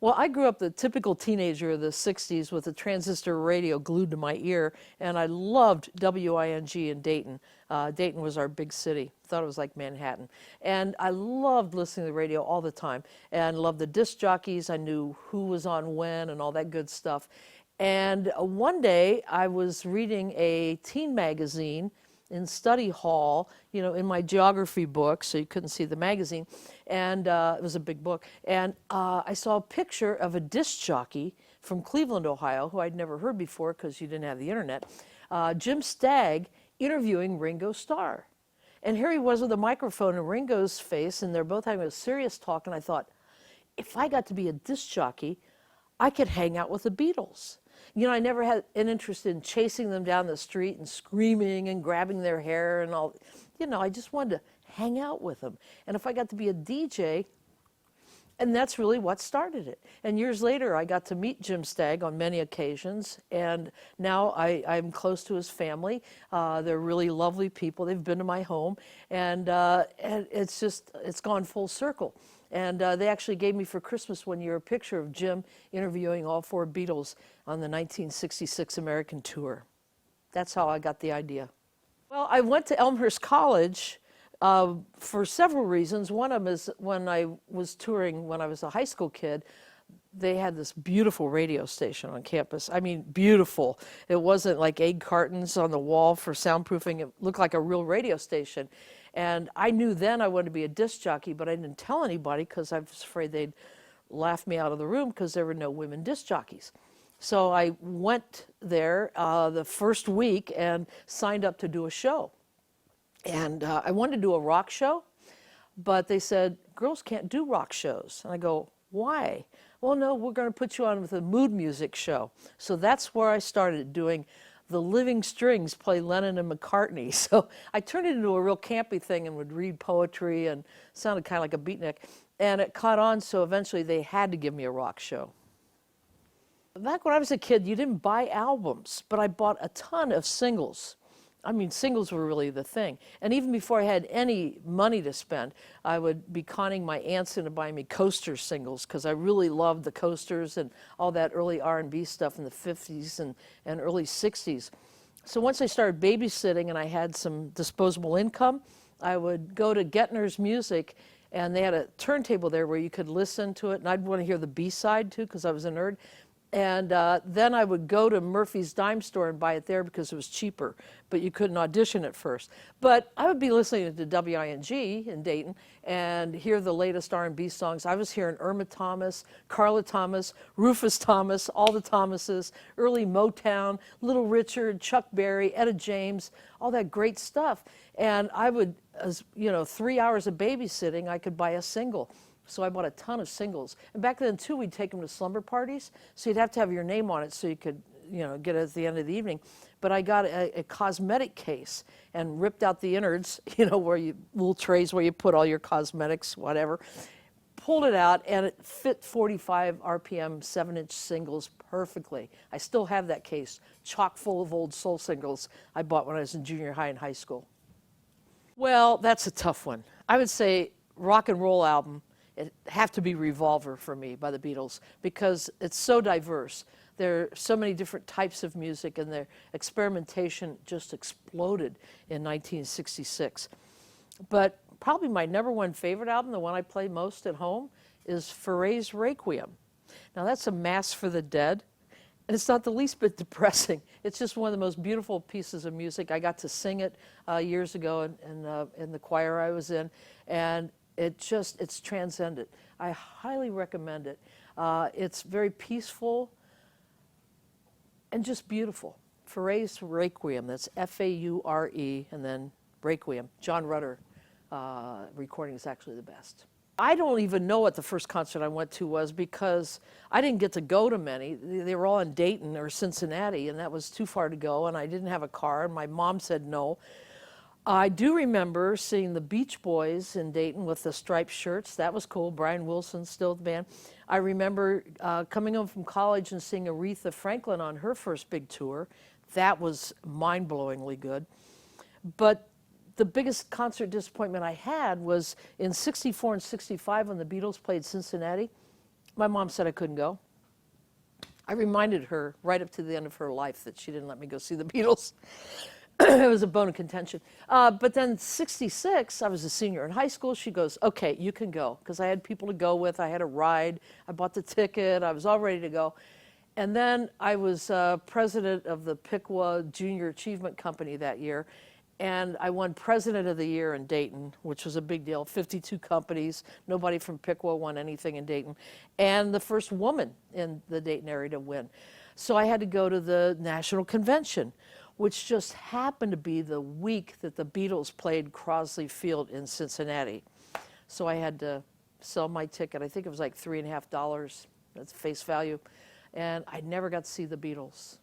Well, I grew up the typical teenager of the 60s with a transistor radio glued to my ear, and I loved WING in Dayton. Dayton was our big city. Thought it was like Manhattan. And I loved listening to the radio all the time and loved the disc jockeys. I knew who was on when and all that good stuff. And one day I was reading a teen magazine in study hall, you know, in my geography book, so you couldn't see the magazine, and it was a big book, and I saw a picture of a disc jockey from Cleveland, Ohio, who I'd never heard before because you didn't have the internet, Jim Stagg, interviewing Ringo Starr. And here he was with a microphone in Ringo's face, and they're both having a serious talk, and I thought, if I got to be a disc jockey, I could hang out with the Beatles. You know, I never had an interest in chasing them down the street and screaming and grabbing their hair and all. You know, I just wanted to hang out with them. And if I got to be a DJ, and that's really what started it. And years later, I got to meet Jim Stagg on many occasions, and now I'm close to his family. They're really lovely people. They've been to my home, and it's gone full circle. And they actually gave me for Christmas one year a picture of Jim interviewing all four Beatles on the 1966 American tour. That's how I got the idea. Well, I went to Elmhurst College for several reasons. One of them is when I was touring when I was a high school kid, they had this beautiful radio station on campus. I mean, beautiful. It wasn't like egg cartons on the wall for soundproofing. It looked like a real radio station. And I knew then I wanted to be a disc jockey, but I didn't tell anybody because I was afraid they'd laugh me out of the room because there were no women disc jockeys. So I went there the first week and signed up to do a show. And I wanted to do a rock show, but they said, girls can't do rock shows. And I go, why? Well, no, we're going to put you on with a mood music show. So that's where I started doing the Living Strings play Lennon and McCartney. So I turned it into a real campy thing and would read poetry and sounded kind of like a beatnik. And it caught on, so eventually they had to give me a rock show. Back when I was a kid, you didn't buy albums, but I bought a ton of singles. I mean, singles were really the thing. And even before I had any money to spend, I would be conning my aunts into buying me Coaster singles because I really loved the Coasters and all that early R&B stuff in the 50s and early 60s. So once I started babysitting and I had some disposable income, I would go to Gettner's Music, and they had a turntable there where you could listen to it, and I'd want to hear the B-side too because I was a nerd. And then I would go to Murphy's Dime Store and buy it there because it was cheaper, but you couldn't audition at first. But I would be listening to WING in Dayton and hear the latest R&B songs. I was hearing Irma Thomas, Carla Thomas, Rufus Thomas, all the Thomases, early Motown, Little Richard, Chuck Berry, Etta James, all that great stuff. And I would, as you know, 3 hours of babysitting, I could buy a single. So I bought a ton of singles. And back then, too, we'd take them to slumber parties. So you'd have to have your name on it so you could, you know, get it at the end of the evening. But I got a cosmetic case and ripped out the innards, you know, where you, little trays where you put all your cosmetics, whatever. Pulled it out, and it fit 45 RPM 7-inch singles perfectly. I still have that case, chock full of old soul singles I bought when I was in junior high and high school. Well, that's a tough one. I would say rock and roll album. It have to be Revolver for me by the Beatles because it's so diverse. There are so many different types of music, and their experimentation just exploded in 1966. But probably my #1 favorite album, the one I play most at home, is Fauré's Requiem. Now that's a mass for the dead, and it's not the least bit depressing. It's just one of the most beautiful pieces of music. I got to sing it years ago in the choir I was in, and it's transcendent. I highly recommend it. It's very peaceful and just beautiful. Fauré's Requiem, that's F-A-U-R-E, and then Requiem. John Rutter recording is actually the best. I don't even know what the first concert I went to was because I didn't get to go to many. They were all in Dayton or Cincinnati, and that was too far to go, and I didn't have a car, and my mom said no. I do remember seeing the Beach Boys in Dayton with the striped shirts. That was cool. Brian Wilson, still the band. I remember coming home from college and seeing Aretha Franklin on her first big tour. That was mind-blowingly good. But the biggest concert disappointment I had was in '64 and '65 when the Beatles played Cincinnati. My mom said I couldn't go. I reminded her right up to the end of her life that she didn't let me go see the Beatles. It was a bone of contention. But then 66, I was a senior in high school. She goes, okay, you can go. Because I had people to go with. I had a ride. I bought the ticket. I was all ready to go. And then I was president of the Piqua Junior Achievement Company that year. And I won President of the Year in Dayton, which was a big deal. 52 companies. Nobody from Piqua won anything in Dayton. And the first woman in the Dayton area to win. So I had to go to the National Convention, which just happened to be the week that the Beatles played Crosley Field in Cincinnati. So I had to sell my ticket. I think it was like $3.50. That's face value. And I never got to see the Beatles.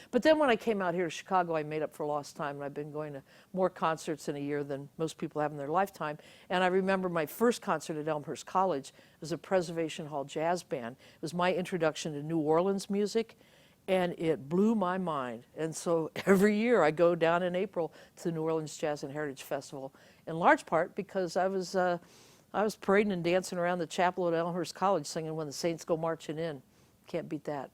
But then when I came out here to Chicago, I made up for lost time, and I've been going to more concerts in a year than most people have in their lifetime. And I remember my first concert at Elmhurst College. It was a Preservation Hall jazz band. It was my introduction to New Orleans music, and it blew my mind. And so every year I go down in April to the New Orleans Jazz and Heritage Festival, in large part because I was parading and dancing around the chapel at Elmhurst College singing When the Saints Go Marching In. Can't beat that.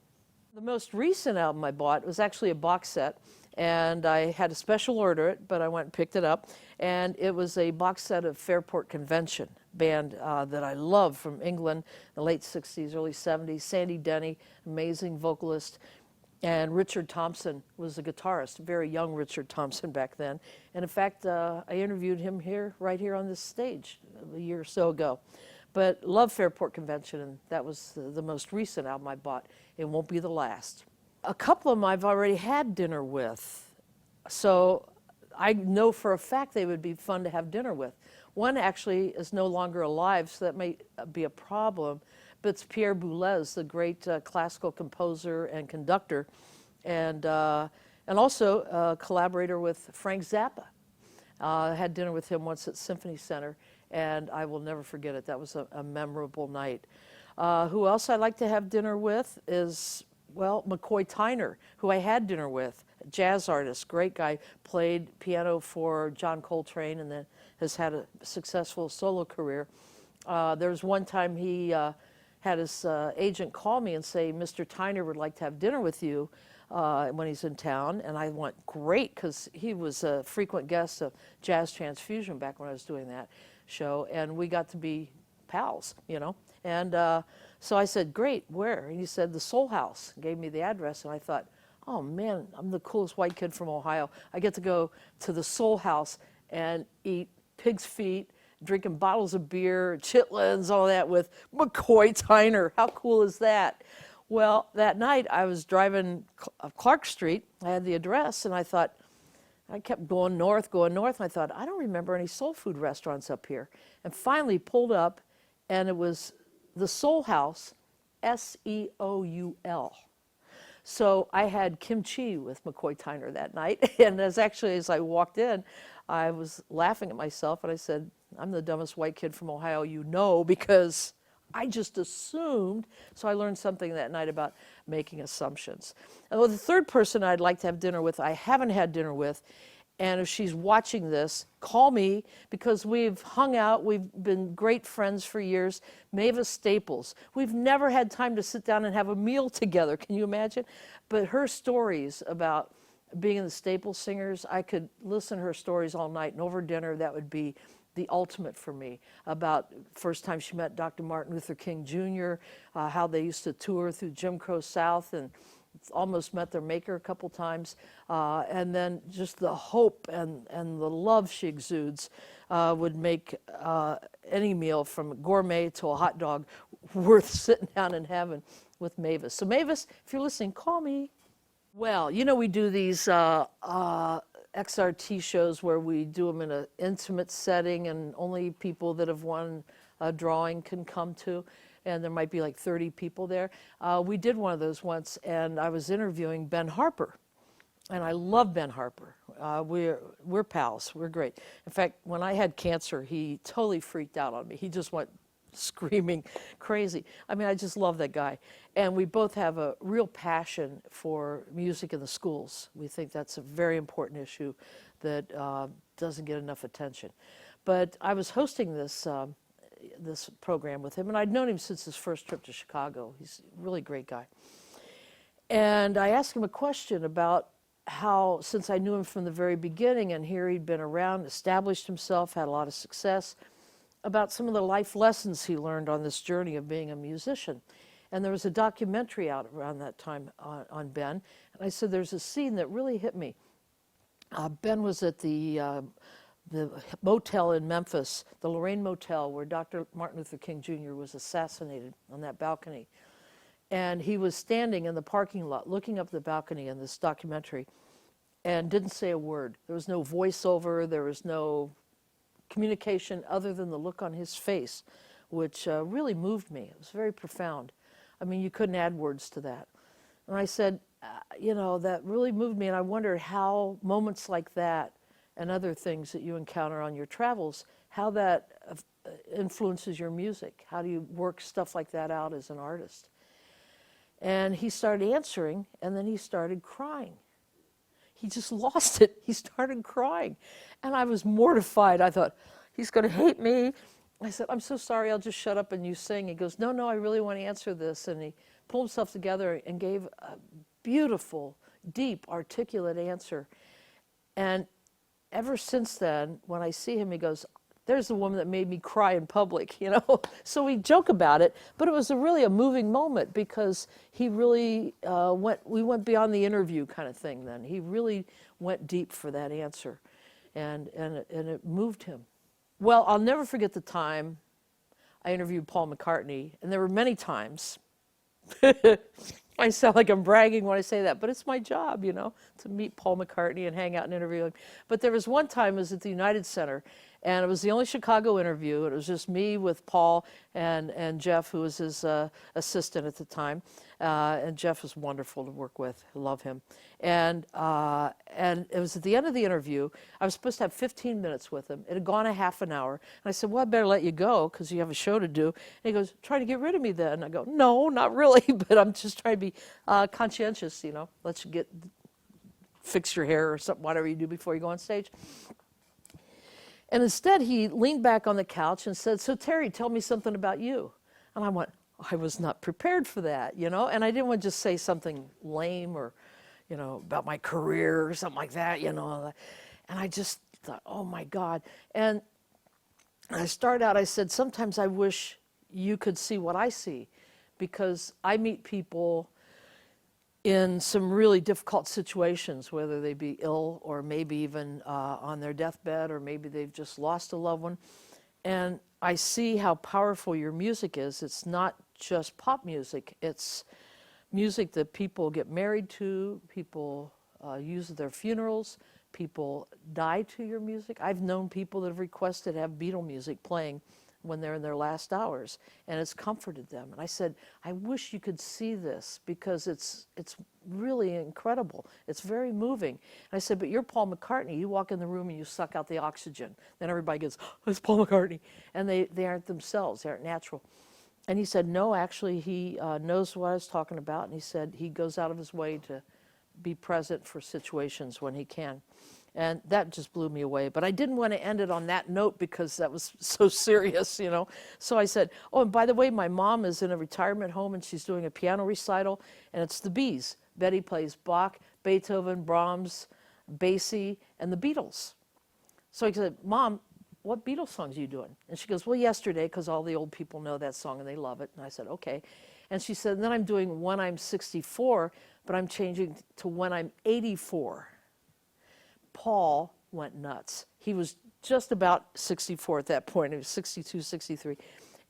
The most recent album I bought was actually a box set, and I had to special order it, but I went and picked it up, and it was a box set of Fairport Convention, band that I love from England, the late 60s, early 70s. Sandy Denny, amazing vocalist, and Richard Thompson was the guitarist, very young Richard Thompson back then. And in fact, I interviewed him right here on this stage a year or so ago. But love Fairport Convention, and that was the most recent album I bought. It won't be the last. A couple of them I've already had dinner with, so I know for a fact they would be fun to have dinner with. One actually is no longer alive, so that may be a problem, but it's Pierre Boulez, the great classical composer and conductor, and also a collaborator with Frank Zappa. I had dinner with him once at Symphony Center, and I will never forget it. That was a memorable night. Who else I'd like to have dinner with is, well, McCoy Tyner, who I had dinner with, jazz artist, great guy, played piano for John Coltrane and then has had a successful solo career. There was one time he had his agent call me and say, Mr. Tyner would like to have dinner with you when he's in town, and I went, great, because he was a frequent guest of Jazz Transfusion back when I was doing that show, and we got to be pals, you know. And so I said, great, where? And he said, the Soul House, gave me the address, and I thought, oh man, I'm the coolest white kid from Ohio. I get to go to the Soul House and eat pig's feet, drinking bottles of beer, chitlins, all that with McCoy Tyner. How cool is that? Well, that night I was driving Clark Street. I had the address, and I thought, I kept going north, and I thought, I don't remember any soul food restaurants up here. And finally pulled up, and it was the Soul House, Seoul. So I had kimchi with McCoy Tyner that night, and as I walked in, I was laughing at myself, and I said, I'm the dumbest white kid from Ohio you know, because I just assumed. So I learned something that night about making assumptions. And well, the third person I'd like to have dinner with, I haven't had dinner with, and if she's watching this, call me, because we've hung out, we've been great friends for years. Mavis Staples. We've never had time to sit down and have a meal together, can you imagine? But her stories about being in the Staples Singers, I could listen to her stories all night, and over dinner that would be the ultimate for me, about first time she met Dr. Martin Luther King Jr., how they used to tour through Jim Crow South and almost met their maker a couple times, and then just the hope and the love she exudes would make any meal from gourmet to a hot dog worth sitting down and having with Mavis. So Mavis, if you're listening, call me. Well, you know, we do these XRT shows where we do them in an intimate setting and only people that have won a drawing can come to, and there might be like 30 people there. We did one of those once, and I was interviewing Ben Harper, and I love Ben Harper. We're pals, we're great. In fact, when I had cancer, he totally freaked out on me. He just went screaming crazy. I mean, I just love that guy. And we both have a real passion for music in the schools. We think that's a very important issue that doesn't get enough attention. But I was hosting this this program with him, and I'd known him since his first trip to Chicago. He's a really great guy. And I asked him a question about how, since I knew him from the very beginning, and here he'd been around, established himself, had a lot of success, about some of the life lessons he learned on this journey of being a musician. And there was a documentary out around that time on Ben, and I said, there's a scene that really hit me. Ben was at the motel in Memphis, the Lorraine Motel, where Dr. Martin Luther King Jr. was assassinated, on that balcony. And he was standing in the parking lot looking up the balcony in this documentary and didn't say a word. There was no voiceover, there was no communication other than the look on his face, which really moved me. It was very profound. I mean, you couldn't add words to that. And I said, you know, that really moved me, and I wondered how moments like that and other things that you encounter on your travels, how that influences your music. How do you work stuff like that out as an artist? And he started answering, and then he started crying. He just lost it. He started crying. And I was mortified. I thought, he's going to hate me. I said, I'm so sorry, I'll just shut up and you sing. He goes, no, I really want to answer this. And he pulled himself together and gave a beautiful, deep, articulate answer. And ever since then, when I see him, he goes, there's the woman that made me cry in public, you know. So we joke about it, but it was really a moving moment because he really we went beyond the interview kind of thing then. He really went deep for that answer, and it moved him. Well, I'll never forget the time I interviewed Paul McCartney, and there were many times. I sound like I'm bragging when I say that, but it's my job, you know, to meet Paul McCartney and hang out and interview him. But there was one time, it was at the United Center, and it was the only Chicago interview. It was just me with Paul and Jeff, who was his assistant at the time. And Jeff was wonderful to work with. I love him. And it was at the end of the interview. I was supposed to have 15 minutes with him. It had gone a half an hour. And I said, well, I better let you go because you have a show to do. And he goes, trying to get rid of me then? I go, no, not really, but I'm just trying to be conscientious, you know. Let you fix your hair or something, whatever you do before you go on stage. And instead, he leaned back on the couch and said, so Terri, tell me something about you. And I went, I was not prepared for that, you know, and I didn't want to just say something lame or, you know, about my career or something like that, you know. And I just thought, oh my God. And I started out, I said, sometimes I wish you could see what I see, because I meet people in some really difficult situations, whether they be ill or maybe even on their deathbed, or maybe they've just lost a loved one. And I see how powerful your music is. It's not just pop music. It's music that people get married to, people use at their funerals, people die to your music. I've known people that have requested to have Beatle music playing when they're in their last hours, and it's comforted them. And I said, I wish you could see this, because it's really incredible. It's very moving. And I said, but you're Paul McCartney. You walk in the room and you suck out the oxygen. Then everybody goes, oh, it's Paul McCartney. And they aren't themselves. They aren't natural. And he said, no, actually, he knows what I was talking about. And he said he goes out of his way to be present for situations when he can. And that just blew me away. But I didn't want to end it on that note because that was so serious, you know. So I said, oh, and by the way, my mom is in a retirement home and she's doing a piano recital, and it's the Bees. Betty plays Bach, Beethoven, Brahms, Basie, and the Beatles. So I said, Mom, what Beatles songs are you doing? And she goes, well, Yesterday, because all the old people know that song and they love it. And I said, okay. And she said, then I'm doing When I'm 64, but I'm changing to When I'm 84. Paul went nuts. He was just about 64 at that point. He was 62, 63.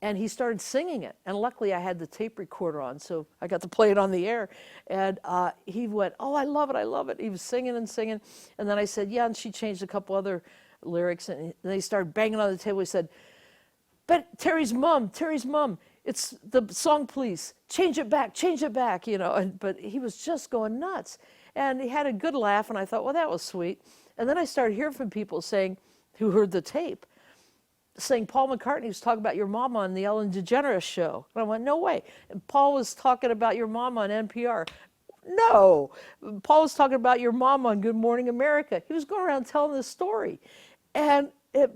And he started singing it. And luckily I had the tape recorder on, so I got to play it on the air. And he went, oh, I love it, I love it. He was singing and singing. And then I said, yeah, and she changed a couple other lyrics. And they started banging on the table. He said, but Terry's mom, it's the song, please. Change it back, you know. But he was just going nuts. And he had a good laugh, and I thought, well, that was sweet. And then I started hearing from people saying, who heard the tape, saying Paul McCartney was talking about your mom on the Ellen DeGeneres show. And I went, no way. And Paul was talking about your mom on NPR. No. Paul was talking about your mom on Good Morning America. He was going around telling this story. And it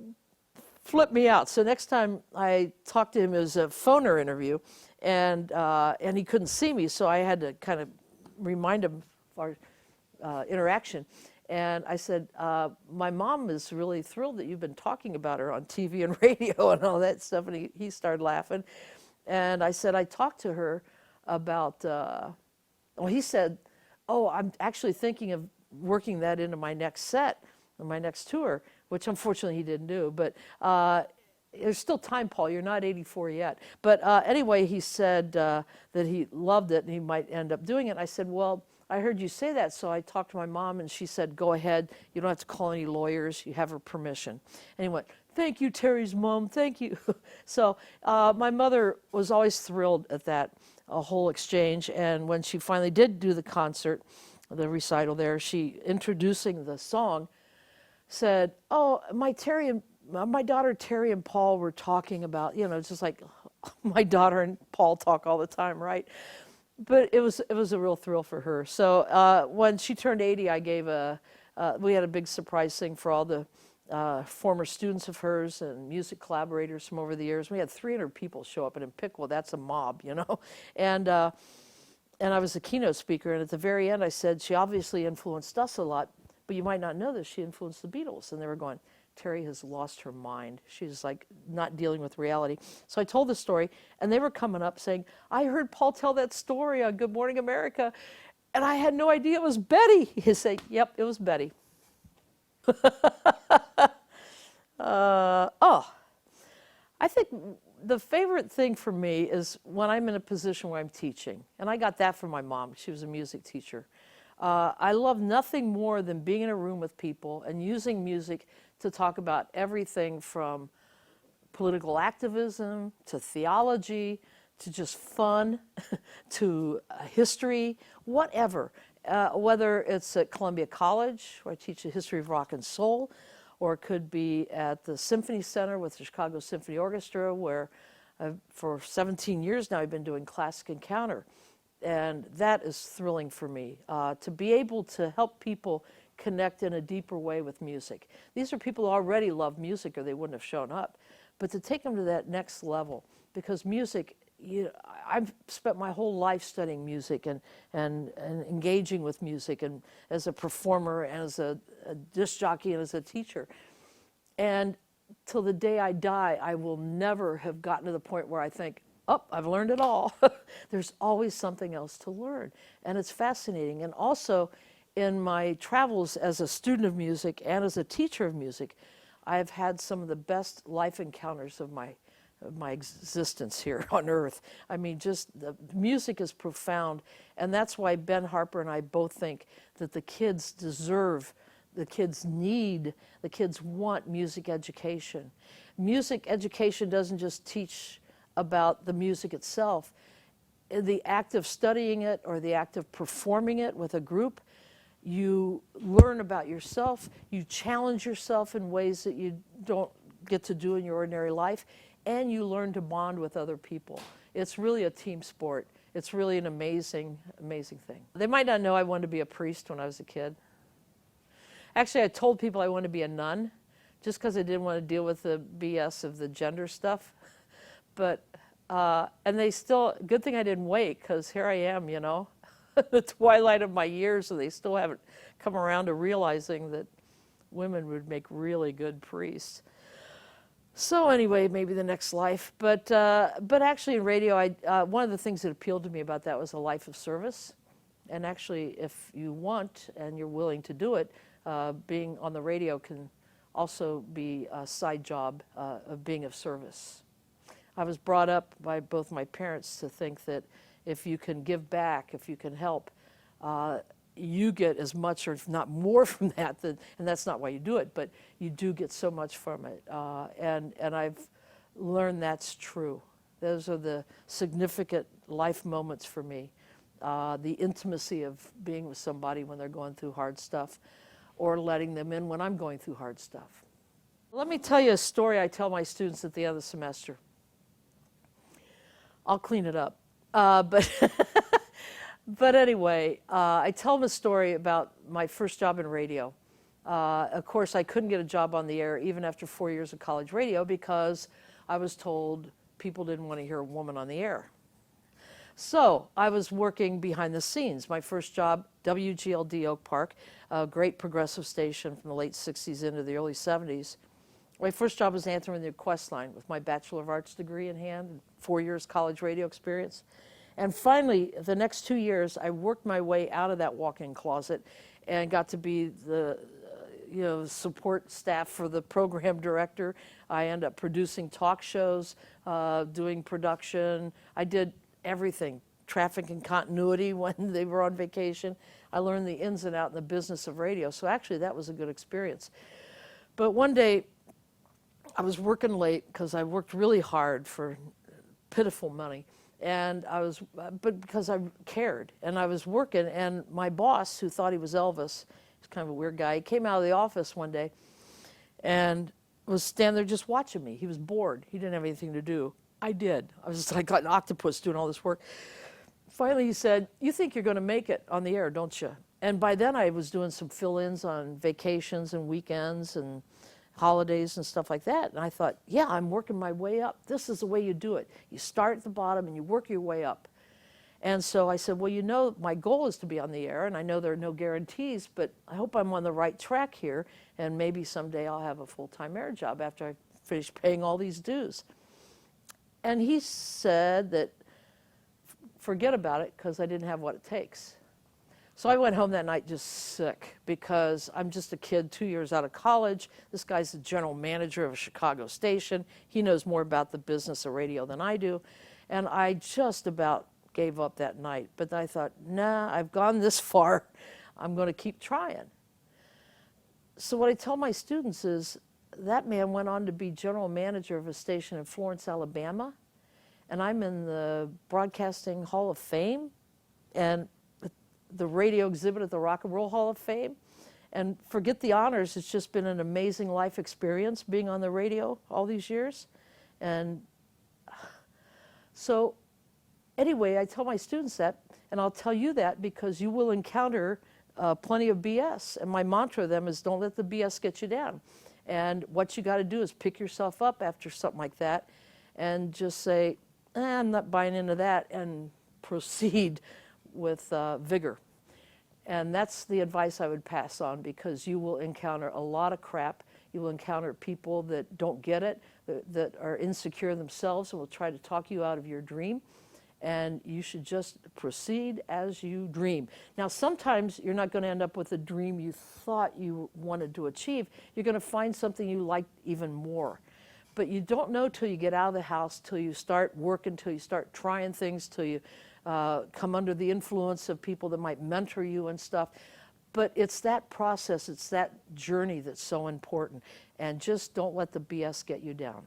flipped me out. So next time I talked to him, it was a phoner interview, and he couldn't see me, so I had to kind of remind him of our interaction. And I said, my mom is really thrilled that you've been talking about her on TV and radio and all that stuff. And he started laughing. And I said, I talked to her about, well, he said, oh, I'm actually thinking of working that into my next set, or my next tour, which unfortunately he didn't do. But there's still time, Paul. You're not 84 yet. But anyway, he said that he loved it and he might end up doing it. I said, well, I heard you say that, so I talked to my mom, and she said, go ahead. You don't have to call any lawyers. You have her permission. And he went, thank you, Terry's mom. Thank you. So my mother was always thrilled at that whole exchange. And when she finally did do the concert, the recital there, she, introducing the song, said, oh, my daughter Terri and Paul were talking about, you know, just like my daughter and Paul talk all the time, right? But it was a real thrill for her. So when she turned 80, I gave we had a big surprise thing for all the former students of hers and music collaborators from over the years. We had 300 people show up, and in Pickle, that's a mob, you know. And I was a keynote speaker, and at the very end I said, she obviously influenced us a lot, but you might not know this, she influenced the Beatles. And they were going, Terri has lost her mind. She's like not dealing with reality. So I told the story, and they were coming up saying, I heard Paul tell that story on Good Morning America, and I had no idea it was Betty. He'd say, yep, it was Betty. I think the favorite thing for me is when I'm in a position where I'm teaching, and I got that from my mom. She was a music teacher. I love nothing more than being in a room with people and using music to talk about everything from political activism to theology to just fun to history, whatever. Whether it's at Columbia College, where I teach the history of rock and soul, or it could be at the Symphony Center with the Chicago Symphony Orchestra, where for 17 years now I've been doing classic encounter. And that is thrilling for me, to be able to help people connect in a deeper way with music. These are people who already love music or they wouldn't have shown up. But to take them to that next level, because music, I've spent my whole life studying music and engaging with music, and as a performer and as a disc jockey and as a teacher. And till the day I die, I will never have gotten to the point where I think, oh, I've learned it all. There's always something else to learn. And it's fascinating. And also, in my travels as a student of music and as a teacher of music, I've had some of the best life encounters of my existence here on earth. I mean, just the music is profound. And that's why Ben Harper and I both think that the kids deserve, the kids need, the kids want music education. Music education doesn't just teach about the music itself. The act of studying it or the act of performing it with a group, you learn about yourself, you challenge yourself in ways that you don't get to do in your ordinary life, and you learn to bond with other people. It's really a team sport. It's really an amazing, amazing thing. They might not know I wanted to be a priest when I was a kid. Actually, I told people I wanted to be a nun, just because I didn't want to deal with the BS of the gender stuff. But, and they still, good thing I didn't wait, because here I am, you know, the twilight of my years, and they still haven't come around to realizing that women would make really good priests. So anyway, maybe the next life. But actually in radio, one of the things that appealed to me about that was a life of service. And actually, if you want and you're willing to do it, being on the radio can also be a side job of being of service. I was brought up by both my parents to think that if you can give back, if you can help, you get as much or if not more from that, and that's not why you do it, but you do get so much from it. And I've learned that's true. Those are the significant life moments for me. The intimacy of being with somebody when they're going through hard stuff, or letting them in when I'm going through hard stuff. Let me tell you a story I tell my students at the end of the semester. I'll clean it up. But anyway, I tell them a story about my first job in radio. Of course, I couldn't get a job on the air even after 4 years of college radio because I was told people didn't want to hear a woman on the air. So I was working behind the scenes. My first job, WGLD Oak Park, a great progressive station from the late 60s into the early 70s. My first job was answering the request line with my Bachelor of Arts degree in hand, and 4 years college radio experience. And finally, the next 2 years, I worked my way out of that walk-in closet and got to be the support staff for the program director. I ended up producing talk shows, doing production. I did everything, traffic and continuity when they were on vacation. I learned the ins and outs in the business of radio. So actually, that was a good experience. But one day, I was working late because I worked really hard for pitiful money. And but because I cared, and I was working, and my boss, who thought he was Elvis, he's kind of a weird guy, he came out of the office one day and was standing there just watching me. He was bored. He didn't have anything to do. I did. I was just like an octopus doing all this work. Finally, he said, "You think you're going to make it on the air, don't you?" And by then, I was doing some fill-ins on vacations and weekends and holidays and stuff like that. And I thought, yeah, I'm working my way up. This is the way you do it. You start at the bottom and you work your way up. And so I said, well, my goal is to be on the air, and I know there are no guarantees, but I hope I'm on the right track here, and maybe someday I'll have a full-time air job after I finish paying all these dues. And he said that forget about it because I didn't have what it takes. So I went home that night just sick because I'm just a kid 2 years out of college. This guy's the general manager of a Chicago station. He knows more about the business of radio than I do. And I just about gave up that night. But I thought, nah, I've gone this far. I'm going to keep trying. So what I tell my students is that man went on to be general manager of a station in Florence, Alabama. And I'm in the Broadcasting Hall of Fame and the radio exhibit at the Rock and Roll Hall of Fame. And forget the honors, it's just been an amazing life experience being on the radio all these years. And so anyway, I tell my students that, and I'll tell you that because you will encounter plenty of BS. And my mantra to them is don't let the BS get you down. And what you got to do is pick yourself up after something like that and just say, I'm not buying into that, and proceed with vigor. And that's the advice I would pass on, because you will encounter a lot of crap. You will encounter people that don't get it, that are insecure themselves and will try to talk you out of your dream. And you should just proceed as you dream. Now, sometimes you're not going to end up with a dream you thought you wanted to achieve. You're going to find something you like even more. But you don't know till you get out of the house, till you start working, till you start trying things, till you come under the influence of people that might mentor you and stuff. But it's that process, it's that journey that's so important. And just don't let the BS get you down.